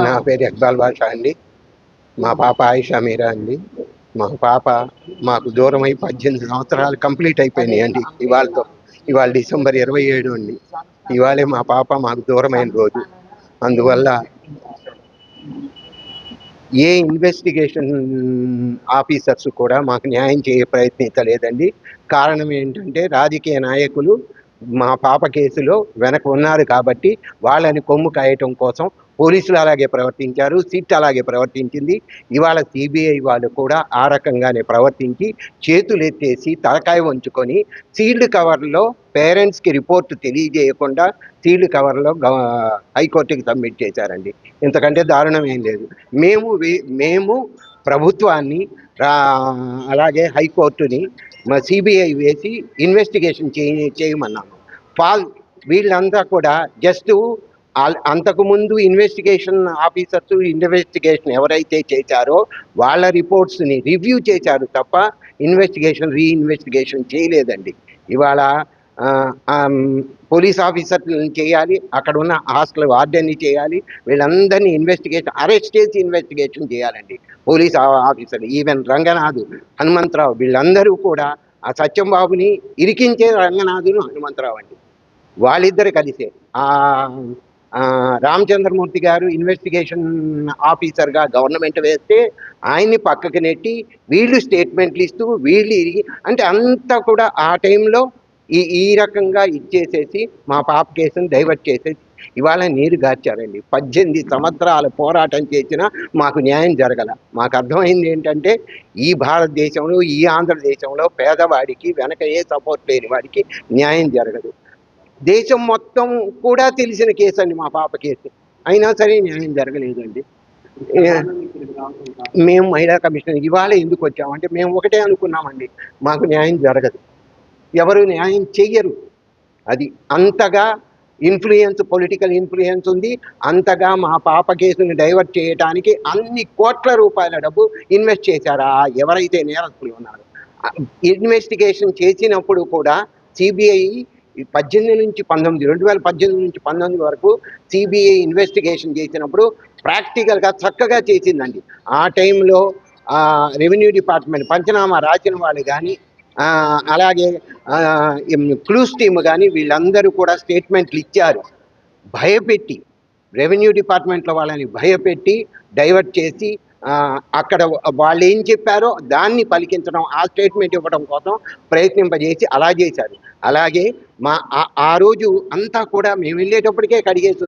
నా పేరు ఇక్బాల్ బాషా అండి. మా పాప ఆయిషా మీరా అండి. మా పాప మాకు దూరమై 18 సంవత్సరాలు కంప్లీట్ అయిపోయినాయి అండి. ఇవాళ డిసెంబర్ 27 అండి. ఇవాళే మా పాప మాకు దూరమైన రోజు. అందువల్ల ఏ ఇన్వెస్టిగేషన్ ఆఫీసర్స్ కూడా మాకు న్యాయం ప్రయత్నించలేదండి. కారణం ఏంటంటే రాజకీయ నాయకులు మా పాప కేసులో వెనక ఉన్నారు కాబట్టి వాళ్ళని కొమ్ము కాయటం కోసం పోలీసులు అలాగే ప్రవర్తించారు, సిట్ అలాగే ప్రవర్తించింది. ఇవాళ సిబిఐ వాళ్ళు కూడా ఆ రకంగానే ప్రవర్తించి చేతులు ఎత్తేసి తలకాయ వంచుకొని సీల్డ్ కవర్లో పేరెంట్స్కి రిపోర్ట్ తెలియజేయకుండా సీల్డ్ కవర్లో హైకోర్టుకి సబ్మిట్ చేశారండి. ఇంతకంటే దారుణం ఏం లేదు. మేము ప్రభుత్వాన్ని అలాగే హైకోర్టుని సిబిఐ వేసి ఇన్వెస్టిగేషన్ చేయమన్నాము. వీళ్ళంతా కూడా జస్ట్ అంతకుముందు ఇన్వెస్టిగేషన్ ఆఫీసర్స్ ఇన్వెస్టిగేషన్ ఎవరైతే చేశారో వాళ్ళ రిపోర్ట్స్ని రివ్యూ చేశారు తప్ప రీఇన్వెస్టిగేషన్ చేయలేదండి. ఇవాళ పోలీస్ ఆఫీసర్లను చేయాలి, అక్కడ ఉన్న హాస్టల్ వార్డెన్ని చేయాలి, వీళ్ళందరినీ అరెస్ట్ చేసి ఇన్వెస్టిగేషన్ చేయాలండి పోలీస్ ఆఫీసర్లు. ఈవెన్ రంగనాథు, హనుమంతరావు వీళ్ళందరూ కూడా ఆ సత్యంబాబుని ఇరికించే రంగనాథును, హనుమంతరావు అండి. వాళ్ళిద్దరు కలిసే రామచంద్రమూర్తి గారు ఇన్వెస్టిగేషన్ ఆఫీసర్గా గవర్నమెంట్ వేస్తే ఆయన్ని పక్కకి నెట్టి వీళ్ళు స్టేట్మెంట్లు ఇస్తూ అంటే అంతా కూడా ఆ టైంలో ఈ రకంగా ఇచ్చేసేసి మా పాప కేసును డైవర్ట్ చేసేసి ఇవాళ నీరు గార్చారండి. 18 సంవత్సరాల పోరాటం చేసినా మాకు న్యాయం జరగల. మాకు అర్థమైంది ఏంటంటే ఈ భారతదేశంలో, ఈ ఆంధ్రదేశంలో పేదవాడికి వెనక ఏ సపోర్ట్ లేని వాడికి న్యాయం జరగదు. దేశం మొత్తం కూడా తెలిసిన కేసు అండి మా పాప కేసు. అయినా సరే న్యాయం జరగలేదండి. మేము మహిళా కమిషన్ ఇవాళ ఎందుకు వచ్చామంటే మేము ఒకటే అనుకున్నామండి, మాకు న్యాయం జరగదు, ఎవరు న్యాయం చెయ్యరు. అది అంతగా పొలిటికల్ ఇన్ఫ్లుయెన్స్ ఉంది. అంతగా మా పాప కేసుని డైవర్ట్ చేయడానికి అన్ని కోట్ల రూపాయల డబ్బు ఇన్వెస్ట్ చేశారా ఎవరైతే నేరస్తులు ఉన్నారో. ఇన్వెస్టిగేషన్ చేసినప్పుడు కూడా సిబిఐ 2018 నుంచి 19 వరకు సిబిఐ ఇన్వెస్టిగేషన్ చేసినప్పుడు ప్రాక్టికల్గా చక్కగా చేసిందండి. ఆ టైంలో రెవెన్యూ డిపార్ట్మెంట్ పంచనామా రాసిన వాళ్ళు కానీ, అలాగే క్లూస్ టీమ్ కానీ వీళ్ళందరూ కూడా స్టేట్మెంట్లు ఇచ్చారు. భయపెట్టి రెవెన్యూ డిపార్ట్మెంట్లో వాళ్ళని భయపెట్టి డైవర్ట్ చేసి అక్కడ వాళ్ళు ఏం చెప్పారో దాన్ని పలికించడం, ఆ స్టేట్మెంట్ ఇవ్వడం కోసం ప్రయత్నింపజేసి అలా చేశారు. అలాగే ఆ రోజు అంతా కూడా మేము వెళ్ళేటప్పటికే కడిగేసి